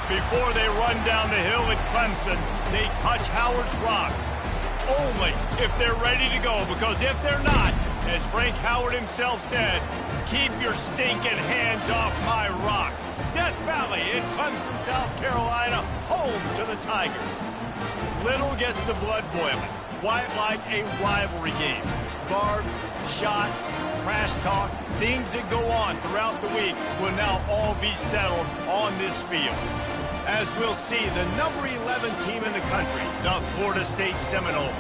Before they run down the hill at Clemson, they touch Howard's rock. Only if they're ready to go, because if they're not, as Frank Howard himself said, keep your stinking hands off my rock. Death Valley in Clemson, South Carolina, home to the Tigers. Little gets the blood boiling. Quite like a rivalry game. Barbs, shots, trash talk, things that go on throughout the week will now all be settled on this field. As we'll see, the number 11 team in the country, the Florida State Seminoles,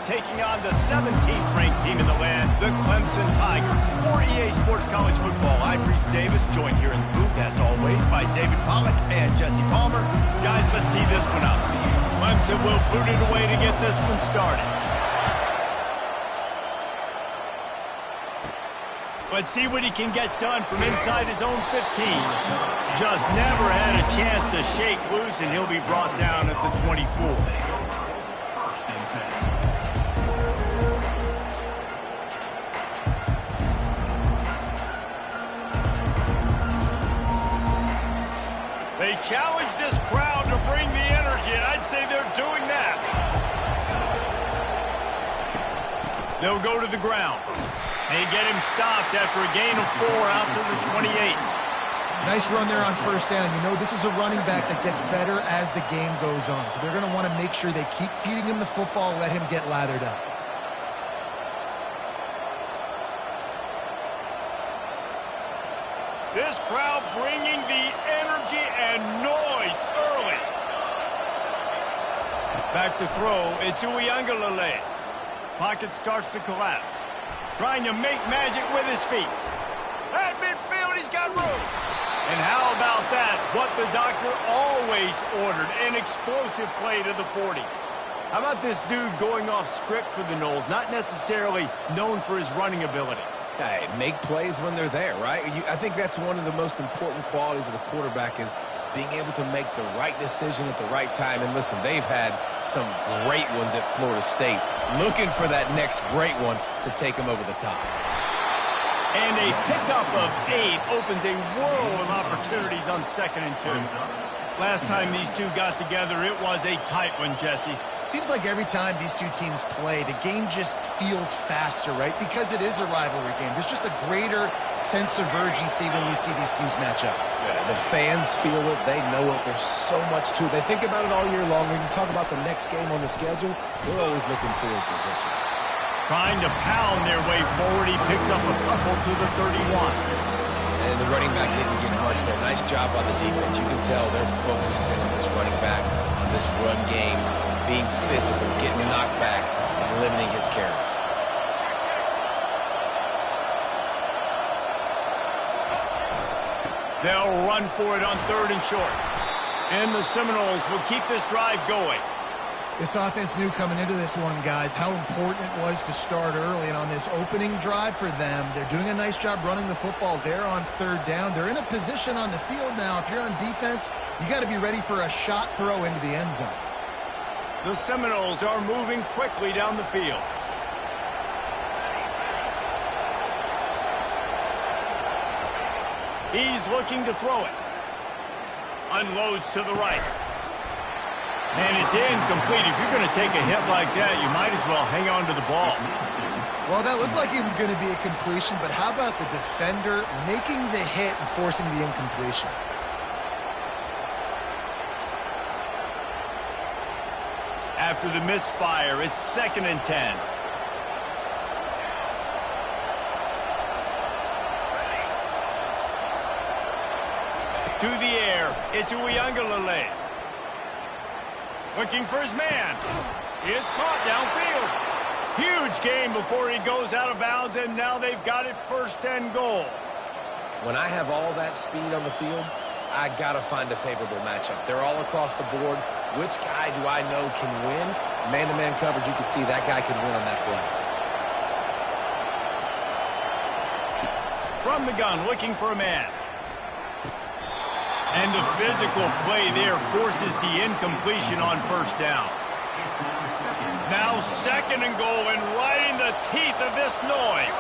taking on the 17th ranked team in the land, the Clemson Tigers. For EA Sports College Football, I'm Reese Davis, joined here in the booth, as always, by David Pollack and Jesse Palmer. Guys, let's tee this one up. Clemson will boot it away to get this one started. Let's see what he can get done from inside his own 15. Just never had a chance to shake loose, and he'll be brought down at the 24. They challenge this crowd to bring the energy, and I'd say they're doing that. They'll go to the ground. They get him stopped after a gain of 4 out to the 28. Nice run there on first down. You know, this is a running back that gets better as the game goes on. So they're going to want to make sure they keep feeding him the football, let him get lathered up. This crowd bringing the energy and noise early. Back to throw. It's Uiagalelei. Pocket starts to collapse. Trying to make magic with his feet. At midfield, he's got room. And how about that? What the doctor always ordered, an explosive play to the 40. How about this dude going off script for the Noles, not necessarily known for his running ability? Hey, make plays when they're there, right? I think that's one of the most important qualities of a quarterback is being able to make the right decision at the right time. And listen, they've had some great ones at Florida State. Looking for that next great one to take them over the top. And a pickup of 8 opens a world of opportunities on 2nd and 2. Last time these two got together, it was a tight one, Jesse. Seems like every time these two teams play, the game just feels faster, right? Because it is a rivalry game. There's just a greater sense of urgency when we see these teams match up. Yeah, the fans feel it. They know it. There's so much to it. They think about it all year long. When you talk about the next game on the schedule, they're always looking forward to this one. Trying to pound their way forward. He picks up a couple to the 31. And the running back didn't get much there. Nice job by the defense. You can tell they're focused in on this running back, on this run game, being physical, getting knockbacks, and limiting his carries. They'll run for it on 3rd and short. And the Seminoles will keep this drive going. This offense knew coming into this one, guys, how important it was to start early. And on this opening drive for them, they're doing a nice job running the football there on 3rd down. They're in a position on the field now. If you're on defense, you got to be ready for a shot throw into the end zone. The Seminoles are moving quickly down the field. He's looking to throw it. Unloads to the right. And it's incomplete. If you're going to take a hit like that, you might as well hang on to the ball. Well, that looked like it was going to be a completion, but how about the defender making the hit and forcing the incompletion? After the misfire, it's 2nd and 10. To the air, it's Uiagalelei. Looking for his man. It's caught downfield. Huge gain before he goes out of bounds, and now they've got it 1st and goal. When I have all that speed on the field, I got to find a favorable matchup. They're all across the board. Which guy do I know can win? Man-to-man coverage, you can see that guy can win on that play. From the gun, looking for a man. And the physical play there forces the incompletion on 1st down. Now 2nd and goal, and right in the teeth of this noise.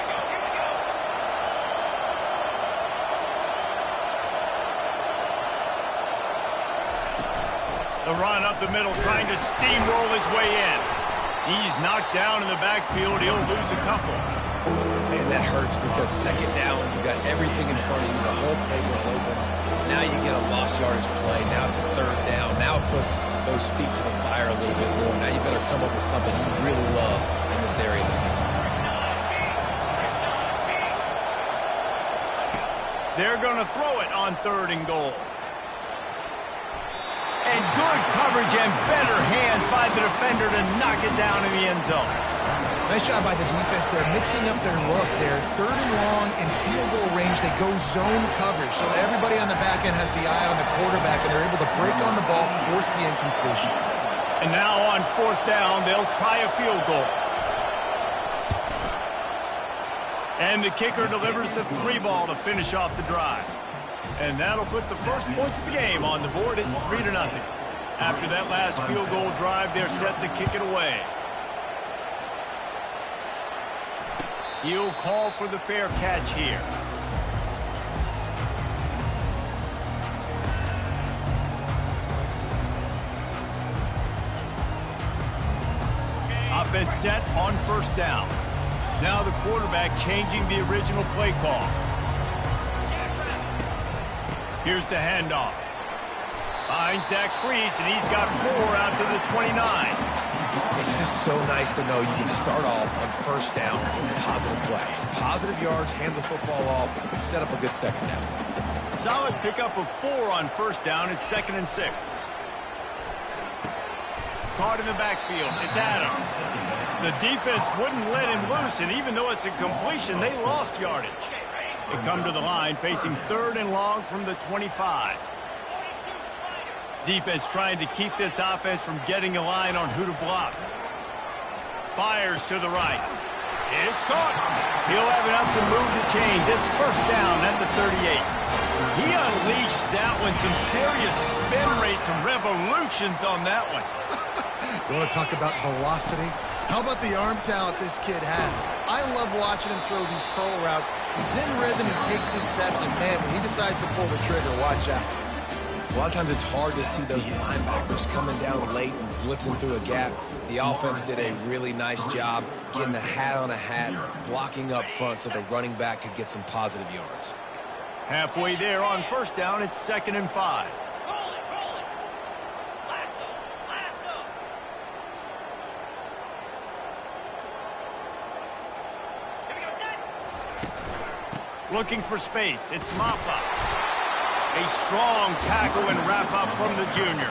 The run up the middle, trying to steamroll his way in. He's knocked down in the backfield. He'll lose a couple. Man, that hurts because second down, you've got everything in front of you, the whole playbook open. Now you get a lost yardage play. Now it's third down. Now it puts those feet to the fire a little bit more. Now you better come up with something you really love in this area of the field. They're going to throw it on 3rd and goal. And good coverage and better hands by the defender to knock it down in the end zone. Nice job by the defense. They're mixing up their look. They're 3rd and long in field goal range. They go zone coverage. So everybody on the back end has the eye on the quarterback, and they're able to break on the ball, force the incompletion. And now on 4th down, they'll try a field goal. And the kicker delivers the 3-ball to finish off the drive. And that'll put the first points of the game on the board. It's 3-0. After that last field goal drive, they're set to kick it away. He'll call for the fair catch here. Offense set on 1st down. Now the quarterback changing the original play call. Here's the handoff. Finds that crease, and he's got 4 out to the 29. It's just so nice to know you can start off on 1st down with positive plays. Positive yards, hand the football off, set up a good second down. Solid pickup of 4 on 1st down. It's 2nd and 6. Caught in the backfield. It's Adams. The defense wouldn't let him loose, and even though it's a completion, they lost yardage. They come to the line facing 3rd and long from the 25. Defense trying to keep this offense from getting a line on who to block. Fires to the right. It's caught. He'll have enough to move the chains. It's 1st down at the 38. He unleashed that one. Some serious spin rates, some revolutions on that one. You want to talk about velocity? How about the arm talent this kid has? I love watching him throw these curl routes. He's in rhythm, he takes his steps, and man, when he decides to pull the trigger, watch out. A lot of times it's hard to see those linebackers coming down late and blitzing through a gap. The offense did a really nice job getting a hat on a hat, blocking up front so the running back could get some positive yards. Halfway there on 1st down, it's 2nd and 5. Looking for space. It's Maffa. A strong tackle and wrap-up from the junior.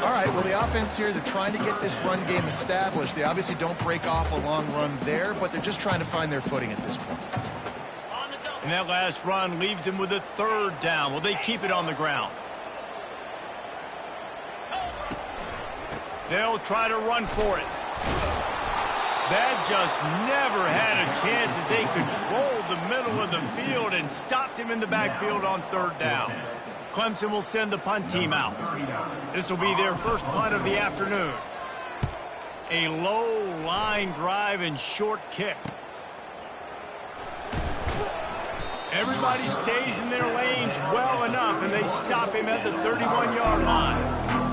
All right, well, the offense here, they're trying to get this run game established. They obviously don't break off a long run there, but they're just trying to find their footing at this point. And that last run leaves them with a 3rd down. Will they keep it on the ground? They'll try to run for it. That just never had a chance as they controlled the middle of the field and stopped him in the backfield on 3rd down. Clemson will send the punt team out. This will be their first punt of the afternoon. A low line drive and short kick. Everybody stays in their lanes well enough, and they stop him at the 31-yard line.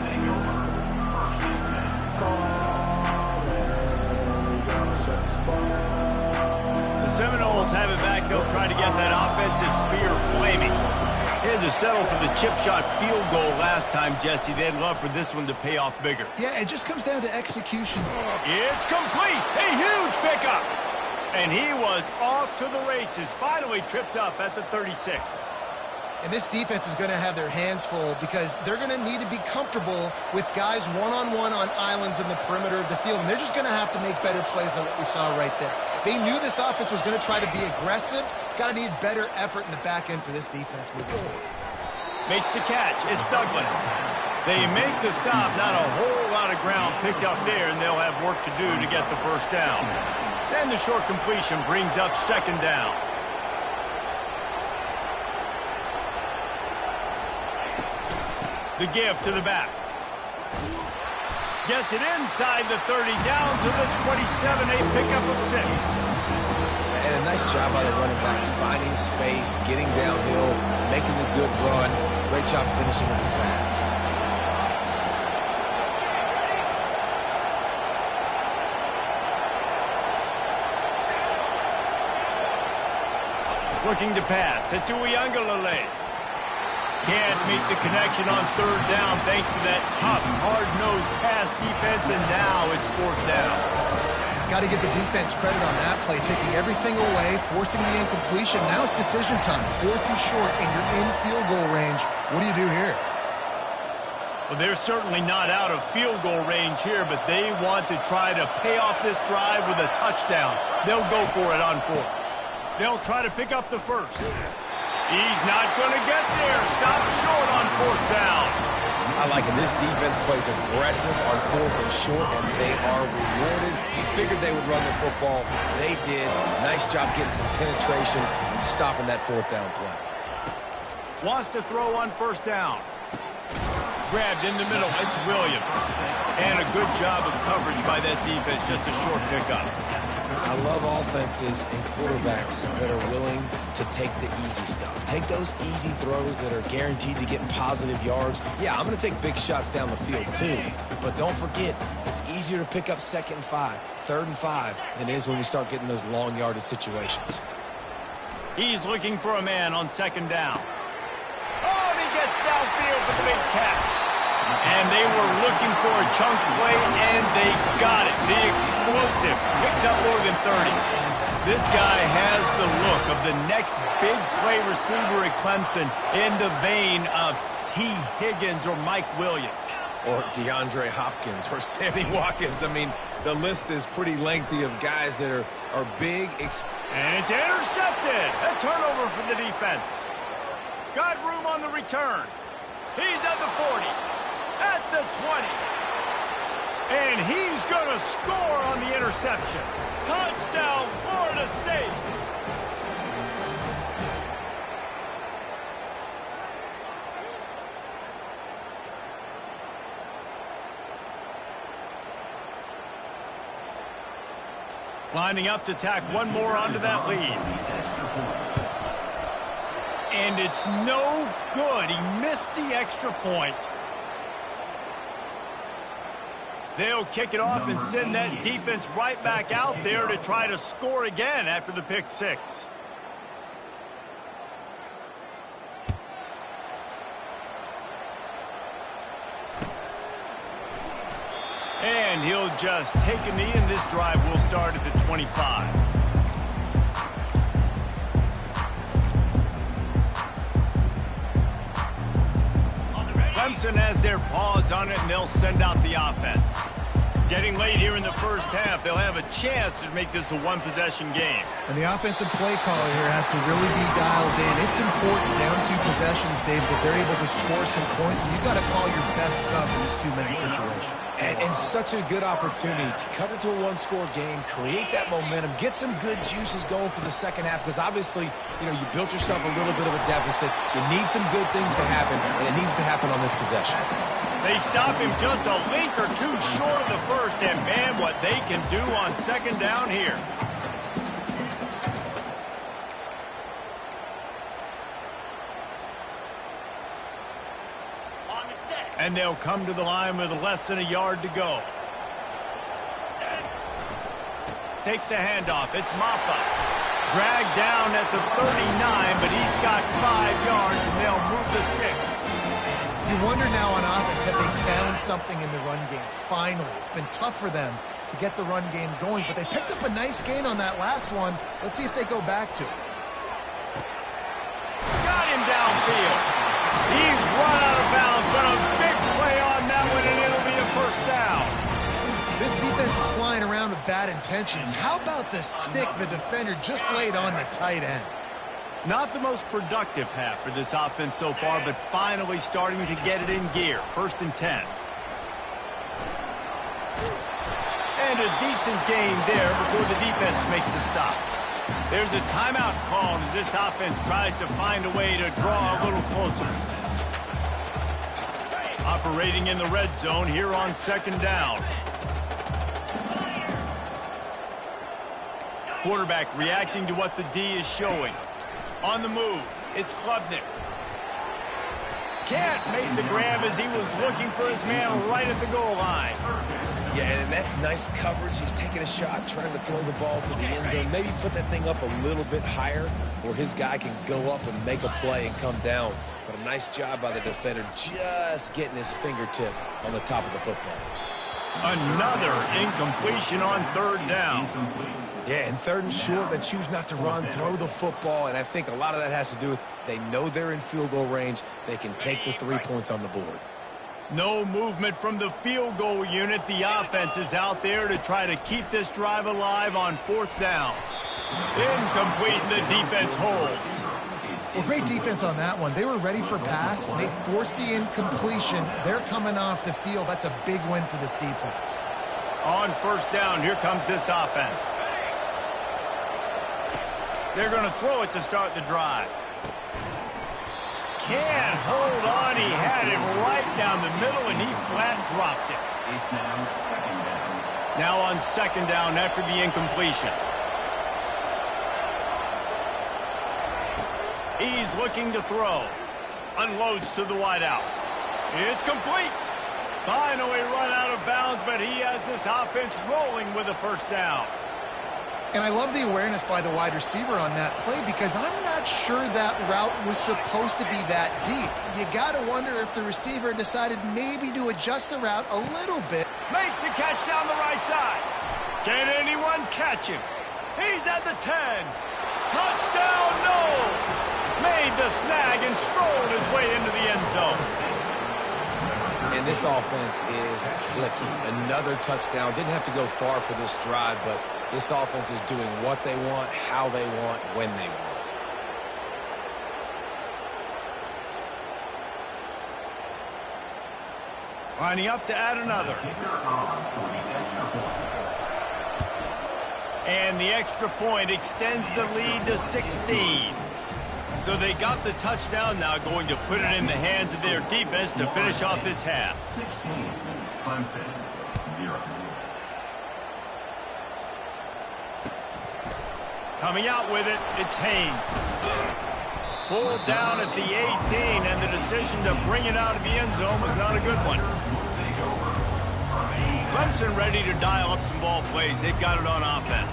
The Seminoles have it back. They'll try to get that offensive spear flaming. They had to settle for the chip shot field goal last time, Jesse. They'd love for this one to pay off bigger. Yeah, it just comes down to execution. It's complete. A huge pickup. And he was off to the races. Finally tripped up at the 36. And this defense is going to have their hands full because they're going to need to be comfortable with guys one-on-one on islands in the perimeter of the field. And they're just going to have to make better plays than what we saw right there. They knew this offense was going to try to be aggressive. Got to need better effort in the back end for this defense moving forward. Makes the catch. It's Douglas. They make the stop. Not a whole lot of ground picked up there, and they'll have work to do to get the 1st down. Then the short completion brings up 2nd down. The give to the back. Gets it inside the 30, down to the 27, a pickup of 6. And a nice job by the running back, finding space, getting downhill, making a good run. Great job finishing with his pads. Looking to pass. It's Uiagalelei. Can't make the connection on third down thanks to that tough, hard-nosed pass defense, and now it's fourth down. Got to give the defense credit on that play, taking everything away, forcing the incompletion. Now it's decision time. Fourth and short, and you're in field goal range. What do you do here? Well, they're certainly not out of field goal range here, but they want to try to pay off this drive with a touchdown. They'll go for it on fourth. They'll try to pick up the first. He's not going to get there. Stop short on fourth down. I like it. This defense plays aggressive on fourth and short, and they are rewarded. You figured they would run the football. They did. Nice job getting some penetration and stopping that fourth down play. Wants to throw on first down. Grabbed in the middle. It's Williams. And a good job of coverage by that defense. Just a short pickup. I love offenses and quarterbacks that are willing to take the easy stuff. Take those easy throws that are guaranteed to get positive yards. Yeah, I'm going to take big shots down the field too. But don't forget, it's easier to pick up second and 5, third and 5 than it is when we start getting those long yardage situations. He's looking for a man on second down. Oh, and he gets downfield for the big catch. And they were looking for a chunk play, and they got it. The explosive picks up more than 30. This guy has the look of the next big play receiver at Clemson in the vein of T. Higgins or Mike Williams. Or DeAndre Hopkins or Sammy Watkins. I mean, the list is pretty lengthy of guys that are big. And it's intercepted. A turnover for the defense. Got room on the return. He's at the 40. At the 20. And he's going to score on the interception. Touchdown, Florida State. Lining up to tack one more onto that lead. And it's no good. He missed the extra point. They'll kick it off and send that defense right back out there to try to score again after the pick six. And he'll just take a knee, and this drive will start at the 25. Clemson has their paws on it, and they'll send out the offense. Getting late here in the first half, they'll have a chance to make this a one-possession game. And the offensive play caller here has to really be dialed in. It's important down 2 possessions, Dave, that they're able to score some points, and you've got to call your best stuff in this 2-minute situation. And such a good opportunity to cut it to a one-score game, create that momentum, get some good juices going for the second half, because obviously, you know, you built yourself a little bit of a deficit. You need some good things to happen, and it needs to happen on this possession. They stop him just a link or two short of the first, and man, what they can do on second down here. And they'll come to the line with less than a yard to go. Takes the handoff. It's Maffa. Dragged down at the 39, but he's got 5 yards, and they'll move the sticks. You wonder now on offense, have they found something in the run game? Finally, it's been tough for them to get the run game going, but they picked up a nice gain on that last one. Let's see if they go back to it. Got him downfield. He's run out of bounds, but a big play on that one, and it'll be a first down. This defense is flying around with bad intentions. How about the stick the defender just laid on the tight end? Not the most productive half for this offense so far, but finally starting to get it in gear. 1st and 10. And a decent gain there before the defense makes the stop. There's a timeout called as this offense tries to find a way to draw a little closer. Operating in the red zone here on second down. Quarterback reacting to what the D is showing. On the move, it's Klubnik. can't make the grab as he was looking for his man right at the goal line. Yeah, and that's nice coverage. He's taking a shot, trying to throw the ball to the end zone. Maybe put that thing up a little bit higher where his guy can go up and make a play and come down. But a nice job by the defender just getting his fingertip on the top of the football. Another incompletion on third down. Yeah, and third and short, they choose not to run, throw the football, and I think a lot of that has to do with they know they're in field goal range. They can take the 3 points on the board. No movement from the field goal unit. The offense is out there to try to keep this drive alive on fourth down. Incomplete, and the defense holds. Well, great defense on that one. They were ready for pass, and they forced the incompletion. They're coming off the field. That's a big win for this defense. On first down, here comes this offense. They're going to throw it to start the drive. Can't hold on. He had it right down the middle, and he flat dropped it. It's now second down. Now on second down after the incompletion. He's looking to throw. Unloads to the wideout. It's complete. Finally run out of bounds, but he has this offense rolling with a first down. And I love the awareness by the wide receiver on that play because I'm not sure that route was supposed to be that deep. You got to wonder if the receiver decided maybe to adjust the route a little bit. Makes the catch down the right side. Can anyone catch him? He's at the 10. Touchdown, Knowles. Made the snag and strolled his way into the end zone. And this offense is clicking. Another touchdown. Didn't have to go far for this drive, but this offense is doing what they want, how they want, when they want. Lining up to add another. And the extra point extends the lead to 16. So they got the touchdown, now going to put it in the hands of their defense to finish off this half. 16, Clemson, 0. Coming out with it, it's Haynes. Pulled down at the 18, and the decision to bring it out of the end zone was not a good one. Clemson ready to dial up some ball plays. They've got it on offense.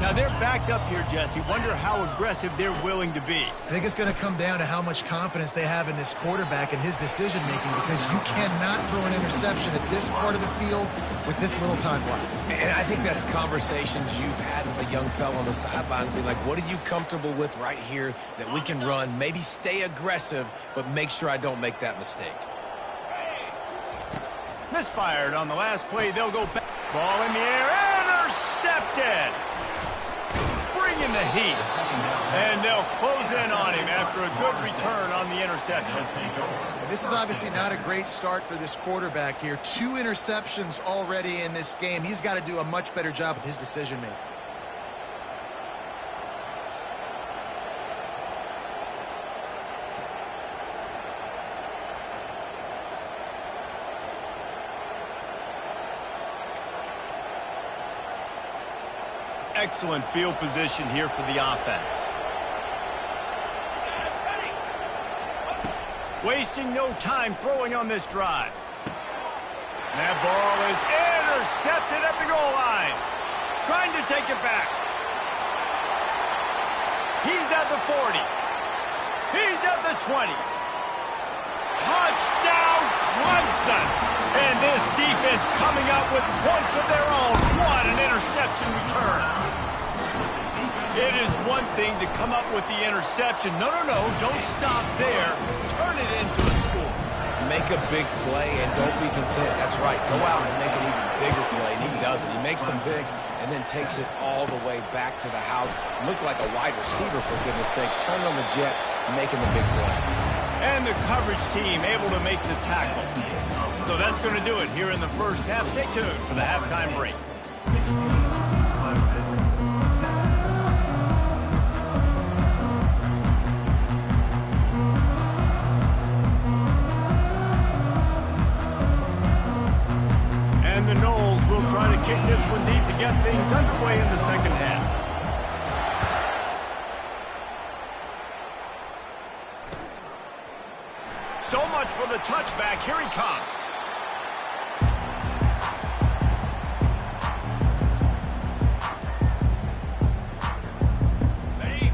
Now they're backed up here, Jesse. Wonder how aggressive they're willing to be. I think it's going to come down to how much confidence they have in this quarterback and his decision-making because you cannot throw an interception at this part of the field with this little time left. And I think that's conversations you've had with a young fella on the sidelines. Be like, what are you comfortable with right here that we can run? Maybe stay aggressive, but make sure I don't make that mistake. Misfired on the last play. They'll go back. Ball in the air. Intercepted. Bringing the heat. And they'll close in on him after a good return on the interception. This is obviously not a great start for this quarterback here. 2 interceptions already in this game. He's got to do a much better job with his decision-making. Excellent field position here for the offense. Wasting no time throwing on this drive. That ball is intercepted at the goal line. Trying to take it back. He's at the 40. He's at the 20. Touchdown, Clemson. And this defense coming up with points of their own. What an interception return. It is one thing to come up with the interception. No, don't stop there. Turn it into a score. Make a big play and don't be content. That's right. Go out and make an even bigger play. And he does it. He makes the pick and then takes it all the way back to the house. Looked like a wide receiver, for goodness sakes. Turned on the Jets, making the big play. And the coverage team able to make the tackle. So that's going to do it here in the first half. Stay tuned for the halftime break. And the Knowles will try to kick this one deep to get things underway in the second half. So much for the touchback. Here he comes.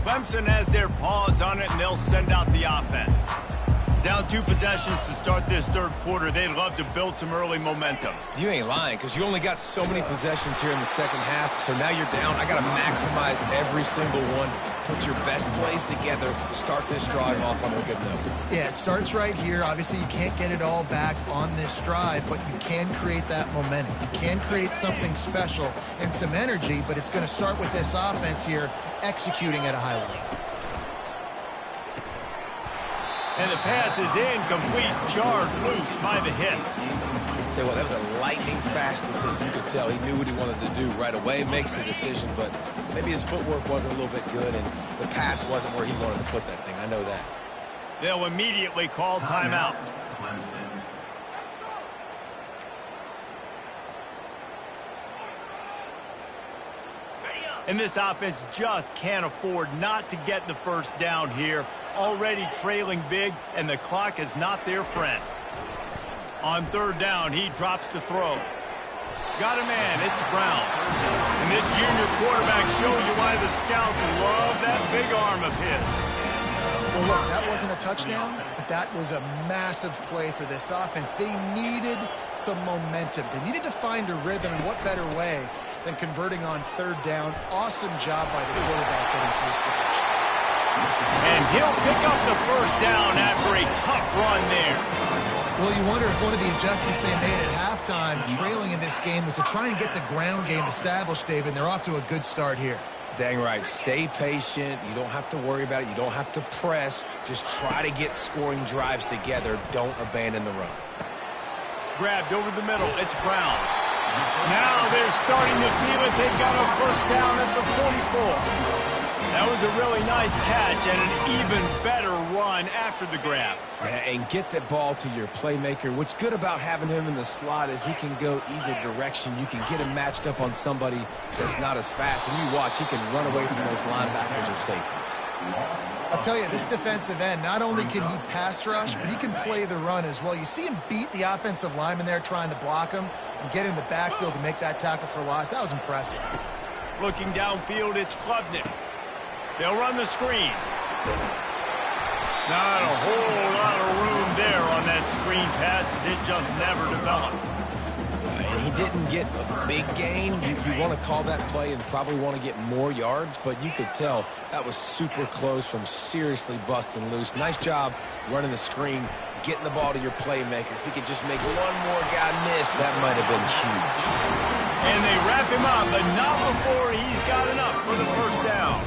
Clemson has their paws on it, and they'll send out the offense. Down 2 possessions to start this third quarter. They'd love to build some early momentum. You ain't lying, because you only got so many possessions here in the second half, so now you're down. I got to maximize every single one. Put your best plays together. Start this drive off on a good note. Yeah, it starts right here. Obviously, you can't get it all back on this drive, but you can create that momentum. You can create something special and some energy, but it's going to start with this offense here executing at a high level. And the pass is incomplete, charged loose by the hit. Tell you what, that was a lightning fast decision. You could tell he knew what he wanted to do right away, makes the decision, but maybe his footwork wasn't a little bit good and the pass wasn't where he wanted to put that thing. I know that. They'll immediately call timeout. Clemson. And this offense just can't afford not to get the first down here. Already trailing big, and the clock is not their friend. On third down, he drops to throw. Got a man, it's Brown. And this junior quarterback shows you why the scouts love that big arm of his. Well, look, that wasn't a touchdown, but that was a massive play for this offense. They needed some momentum. They needed to find a rhythm, and what better way than converting on third down. Awesome job by the quarterback getting through his protection. And he'll pick up the first down after a tough run there. Well, you wonder if one of the adjustments they made at halftime, trailing in this game, was to try and get the ground game established, David, and they're off to a good start here. Dang right. Stay patient. You don't have to worry about it. You don't have to press. Just try to get scoring drives together. Don't abandon the run. Grabbed over the middle. It's Brown. Now they're starting to feel it. They've got a first down at the 44. That was a really nice catch and an even better run after the grab. Yeah, and get that ball to your playmaker. What's good about having him in the slot is he can go either direction. You can get him matched up on somebody that's not as fast, and you watch, he can run away from those linebackers or safeties. I'll tell you, this defensive end, not only can he pass rush, but he can play the run as well. You see him beat the offensive lineman there trying to block him and get in the backfield to make that tackle for loss. That was impressive. Looking downfield, it's Klubnik. They'll run the screen. Not a whole lot of room there on that screen pass as it just never developed. And he didn't get a big gain. You want to call that play and probably want to get more yards, but you could tell that was super close from seriously busting loose. Nice job running the screen, getting the ball to your playmaker. If he could just make one more guy miss, that might have been huge. And they wrap him up, but not before he's got enough for the first down.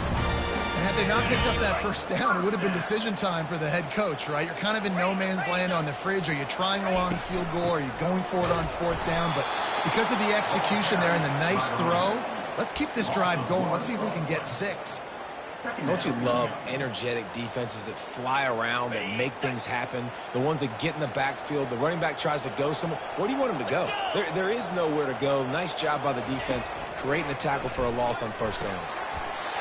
And had they not picked up that first down, it would have been decision time for the head coach, right? You're kind of in no man's land on the fridge. Are you trying a long field goal? Are you going for it on fourth down? But because of the execution there and the nice throw, let's keep this drive going. Let's see if we can get 6. Don't you love energetic defenses that fly around, that make things happen? The ones that get in the backfield, the running back tries to go somewhere. Where do you want him to go? There is nowhere to go. Nice job by the defense, creating the tackle for a loss on first down.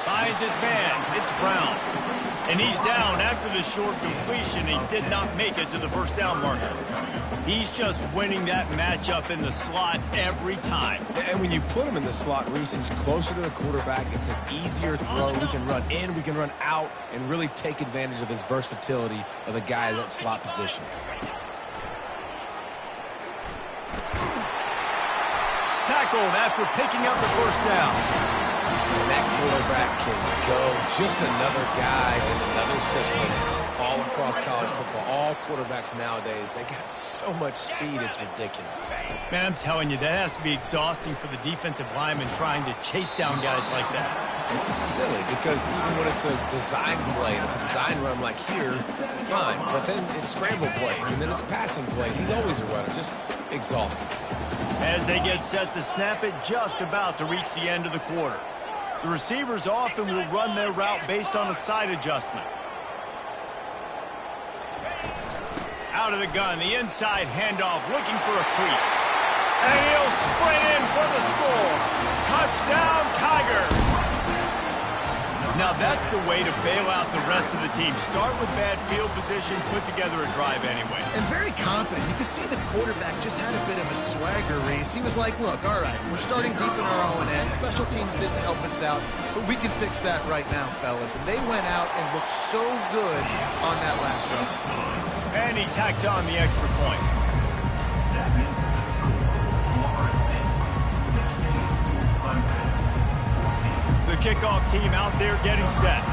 Finds his man. It's Brown. And he's down after the short completion. He did not make it to the first down marker. He's just winning that matchup in the slot every time. And when you put him in the slot, Reese, he's closer to the quarterback. It's an easier throw. We can run in, we can run out, and really take advantage of his versatility of the guy in that slot position. Tackled after picking up the first down. And that quarterback can go. Just another guy in another system all across college football. All quarterbacks nowadays, they got so much speed, it's ridiculous. Man, I'm telling you, that has to be exhausting for the defensive lineman trying to chase down guys like that. It's silly because even when it's a design play and it's a design run like here, fine. But then it's scramble plays and then it's passing plays. He's always a runner, just exhausting. As they get set to snap it, just about to reach the end of the quarter. The receivers often will run their route based on a side adjustment. Out of the gun, the inside handoff, looking for a crease. And he'll sprint in for the score. Touchdown, Tigers! Now that's the way to bail out the rest of the team. Start with bad field position, put together a drive anyway. And very confident. You could see the quarterback just had a bit of a swagger, Reese. He was like, look, all right, we're starting deep in our own end. Special teams didn't help us out, but we can fix that right now, fellas. And they went out and looked so good on that last drive. And he tacked on the extra point. That makes the score Florida State 16, Clemson 14. The kickoff team out there getting set.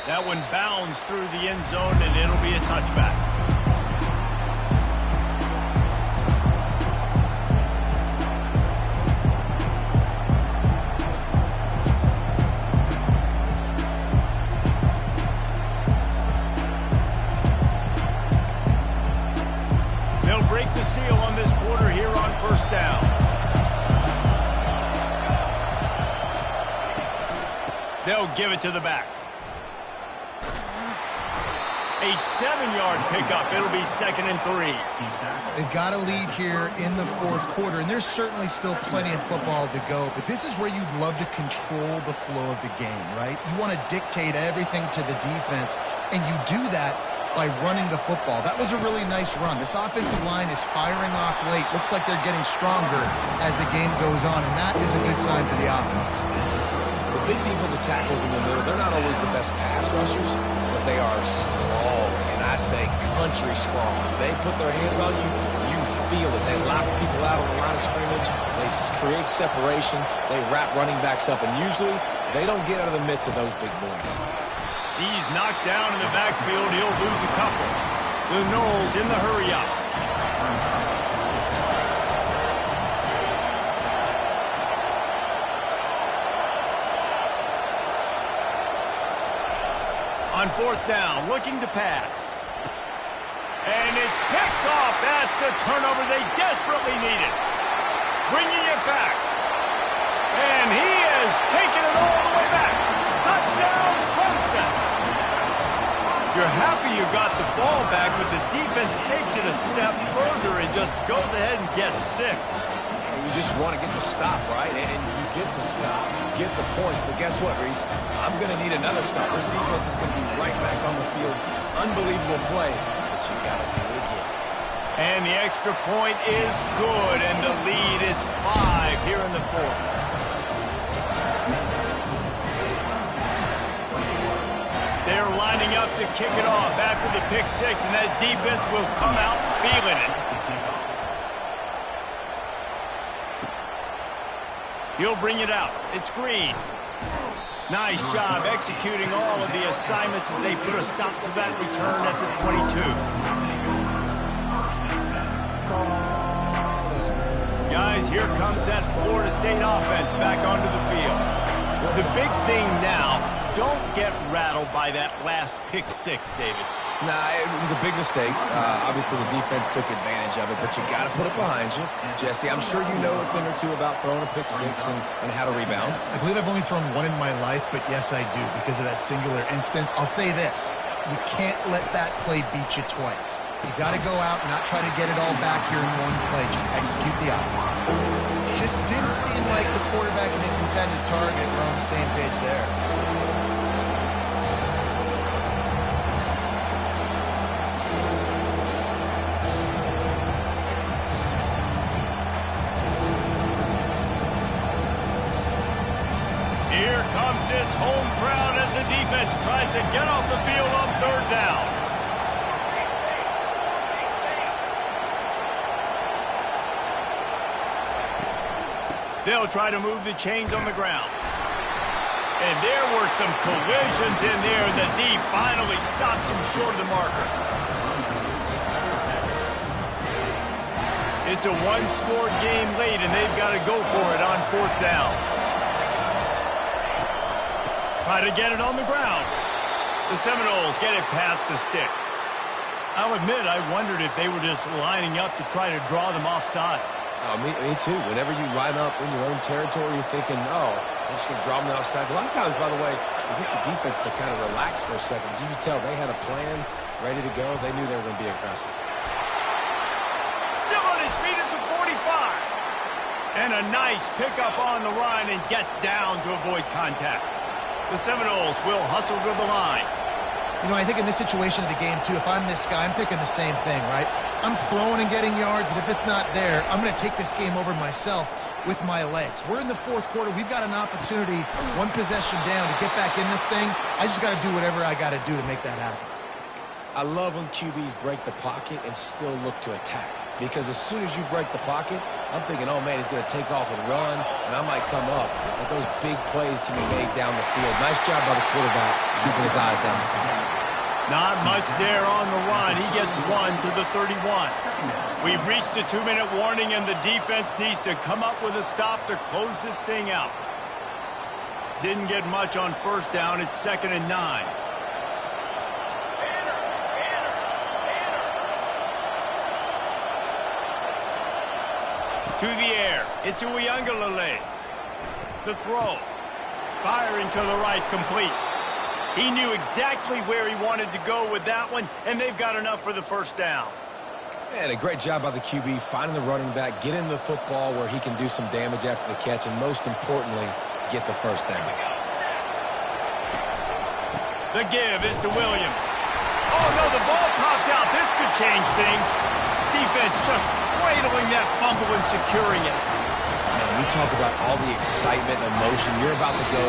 That one bounds through the end zone, and it'll be a touchback. They'll break the seal on this quarter here on first down. They'll give it to the back. A 7-yard pickup. It'll be 2nd and 3. They've got a lead here in the fourth quarter, and there's certainly still plenty of football to go, but this is where you'd love to control the flow of the game, right? You want to dictate everything to the defense, and you do that by running the football. That was a really nice run. This offensive line is firing off late. Looks like they're getting stronger as the game goes on, and that is a good sign for the offense. The big defensive tackles in the middle, they're not always the best pass rushers, but they are strong, and I say country strong. They put their hands on you, you feel it. They lock people out on the line of scrimmage. They create separation. They wrap running backs up, and usually they don't get out of the midst of those big boys. He's knocked down in the backfield. He'll lose a couple. The Knowles in the hurry up. On fourth down, looking to pass. And it's picked off. That's the turnover they desperately needed. Bringing it back. And he has taken it all the way back. Touchdown, Clemson. You're happy you got the ball back, but the defense takes it a step further and just goes ahead and gets 6. You just want to get the stop, right? And you get the stop, you get the points. But guess what, Reese? I'm going to need another stop. This defense is going to be right back on the field. Unbelievable play, but you got to do it again. And the extra point is good, and the lead is 5 here in the fourth. They're lining up to kick it off after the pick 6, and that defense will come out feeling it. He'll bring it out. It's Green. Nice job executing all of the assignments as they put a stop to that return at the 22. Guys, here comes that Florida State offense back onto the field. The big thing now, don't get rattled by that last pick 6, David. Nah, it was a big mistake. Obviously, the defense took advantage of it, but you got to put it behind you. Jesse, I'm sure you know a thing or two about throwing a pick 6 and how to rebound. I believe I've only thrown one in my life, but yes, I do, because of that singular instance. I'll say this. You can't let that play beat you twice. You got to go out and not try to get it all back here in one play. Just execute the offense. Just didn't seem like the quarterback and his intended target were on the same page there. Here comes this home crowd as the defense tries to get off the field on third down. They'll try to move the chains on the ground. And there were some collisions in there, and the D finally stops him short of the marker. It's a one-score game late, and they've got to go for it on fourth down. Try to get it on the ground. The Seminoles get it past the sticks. I'll admit, I wondered if they were just lining up to try to draw them offside. Oh, me too. Whenever you line up in your own territory, you're thinking, oh, I'm just going to draw them outside. A lot of times, by the way, it gets the defense to kind of relax for a second. You could tell they had a plan ready to go. They knew they were going to be aggressive. And a nice pickup on the run and gets down to avoid contact. The Seminoles will hustle to the line. You know, I think in this situation of the game, too, if I'm this guy, I'm thinking the same thing, right? I'm throwing and getting yards, and if it's not there, I'm going to take this game over myself with my legs. We're in the fourth quarter. We've got an opportunity, one possession down, to get back in this thing. I just got to do whatever I got to do to make that happen. I love when QBs break the pocket and still look to attack. Because as soon as you break the pocket, I'm thinking, oh, man, he's going to take off and run, and I might come up. But those big plays can be made down the field. Nice job by the quarterback keeping his eyes down the field. Not much there on the run. He gets 1 to the 31. We've reached the 2-minute warning, and the defense needs to come up with a stop to close this thing out. Didn't get much on first down. It's 2nd and 9. To the air. It's Uiagalelei. The throw. Firing to the right, complete. He knew exactly where he wanted to go with that one, and they've got enough for the first down. And a great job by the QB finding the running back, getting the football where he can do some damage after the catch, and most importantly, get the first down. The give is to Williams. Oh, no, the ball popped out. This could change things. Defense just cradling that fumble and securing it. Man, you talk about all the excitement and emotion. You're about to go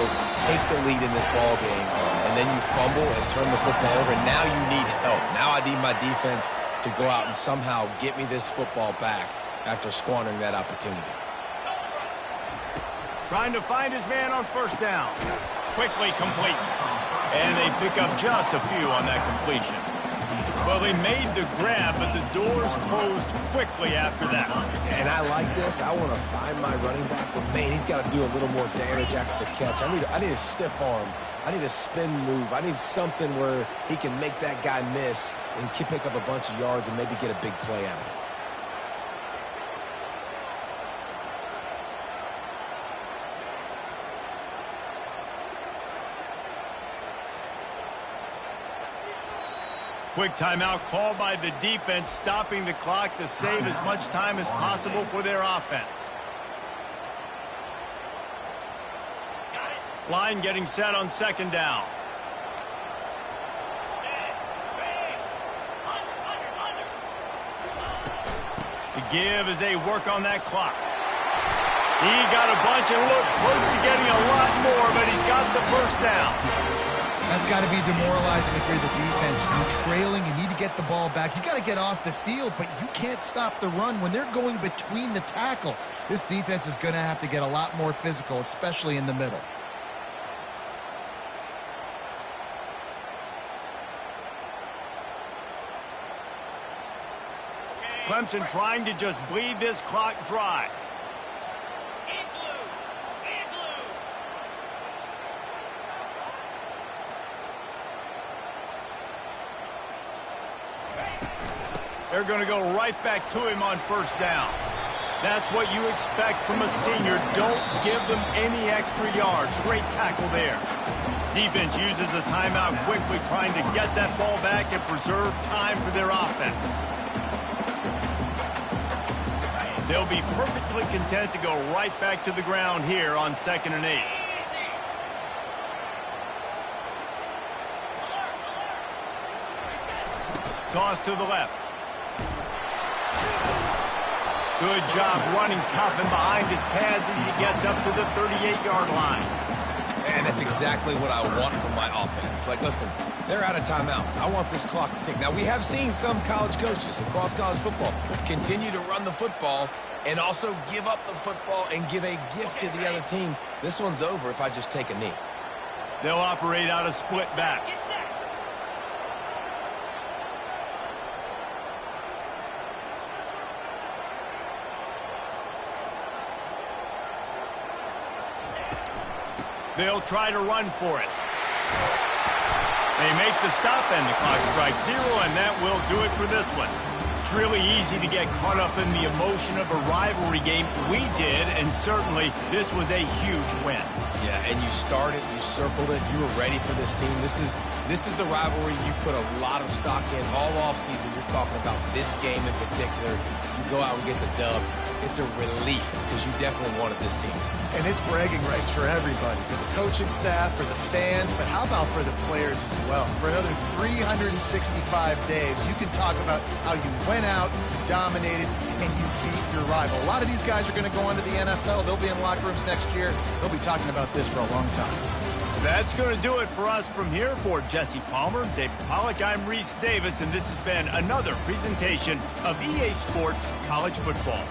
take the lead in this ball game, and then you fumble and turn the football over. Now you need help. Now I need my defense to go out and somehow get me this football back after squandering that opportunity. Trying to find his man on first down. Quickly complete. And they pick up just a few on that completion. Well, they made the grab, but the doors closed quickly after that. And I like this. I want to find my running back, but, man, he's got to do a little more damage after the catch. I need a stiff arm. I need a spin move. I need something where he can make that guy miss and pick up a bunch of yards and maybe get a big play out of it. Quick timeout called by the defense, stopping the clock to save as much time as possible for their offense. Line getting set on second down. The give as they work on that clock. He got a bunch and looked close to getting a lot more, but he's got the first down. That's got to be demoralizing if you're the defense. You're trailing. You need to get the ball back. You got to get off the field, but you can't stop the run when they're going between the tackles. This defense is going to have to get a lot more physical, especially in the middle. Clemson trying to just bleed this clock dry. They're going to go right back to him on first down. That's what you expect from a senior. Don't give them any extra yards. Great tackle there. Defense uses a timeout quickly, trying to get that ball back and preserve time for their offense. They'll be perfectly content to go right back to the ground here on 2nd and 8. Toss to the left. Good job running tough and behind his pads as he gets up to the 38-yard line. And that's exactly what I want from my offense. Like, listen, they're out of timeouts. I want this clock to tick. Now, we have seen some college coaches across college football continue to run the football and also give up the football and give a gift to the other team. This one's over if I just take a knee. They'll operate out of split back. They'll try to run for it. They make the stop, and the clock strikes 0, and that will do it for this one. It's really easy to get caught up in the emotion of a rivalry game. We did, and certainly this was a huge win. Yeah, and you started, you circled it, you were ready for this team. This is the rivalry you put a lot of stock in all offseason. You're talking about this game in particular. You go out and get the dub. It's a relief because you definitely wanted this team. And it's bragging rights for everybody, for the coaching staff, for the fans, but how about for the players as well? For another 365 days, you can talk about how you went out, you dominated, and you beat your rival. A lot of these guys are going to go on to the NFL. They'll be in locker rooms next year. They'll be talking about this for a long time. That's going to do it for us from here. For Jesse Palmer, David Pollack, I'm Reese Davis, and this has been another presentation of EA Sports College Football.